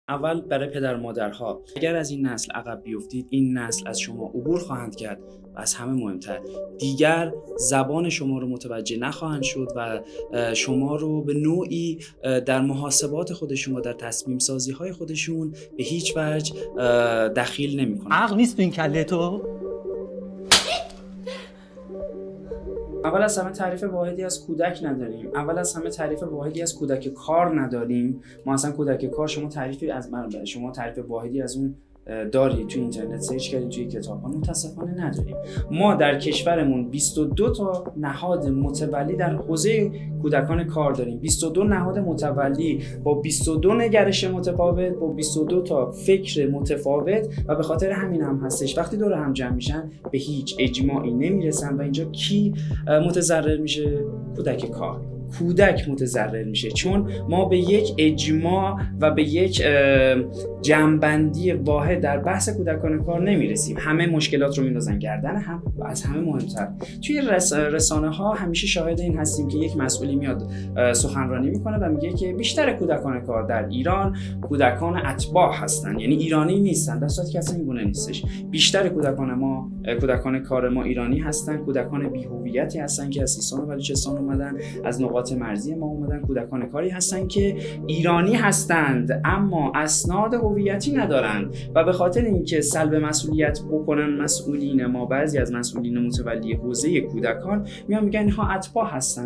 اول برای پدر و مادرها، اگر از این نسل عقب بیفتید، این نسل از شما عبور خواهند کرد و از همه مهمتر دیگر زبان شما رو متوجه نخواهند شد و شما رو به نوعی در محاسبات خودشون و در تصمیم سازی های خودشون به هیچ وجه دخیل نمی‌کنند. عقل نیست تو این کله تو؟ اول از همه تعریف واحدی از کودک نداریم. اول از همه تعریف واحدی از کودک کار نداریم. ما اصلا کودک کار شما تعریف واحدی از اون دارید توی اینترنت سرچ کردید توی کتاب‌ها، متاسفانه نداریم. ما در کشورمون 22 تا نهاد متولی در حوزه کودکان کار داریم. 22 نهاد متولی با 22 نگرش متفاوت، با 22 تا فکر متفاوت و به خاطر همین هم هستش وقتی دور هم جمع میشن به هیچ اجماعی نمیرسن و اینجا کی متضرر میشه؟ کودک کار. کودک متضرر میشه چون ما به یک اجماع و به یک جمع‌بندی واحد در بحث کودکان کار نمیرسیم. همه مشکلات رو میندازن گردن هم و از همه مهمتر توی رسانه ها همیشه شاهد این هستیم که یک مسئولی میاد سخنرانی میکنه و میگه که بیشتر کودکان کار در ایران کودکان اتباع هستن، یعنی ایرانی نیستن، در صورتی که اصلا این گونه نیستش. بیشتر کودکان کار ما ایرانی هستن، کودکان بی‌هویتی هستن که از سیستان و بلوچستان اومدن، از نقاط مرزی ما اومدن، کودکان کاری هستن که ایرانی هستند اما اسناد هویتی ندارند و به خاطر اینکه سلب مسئولیت بکنن مسئولین ما، بعضی از مسئولین متولی حوزه کودکان میان میگن اینها اتباع هستن.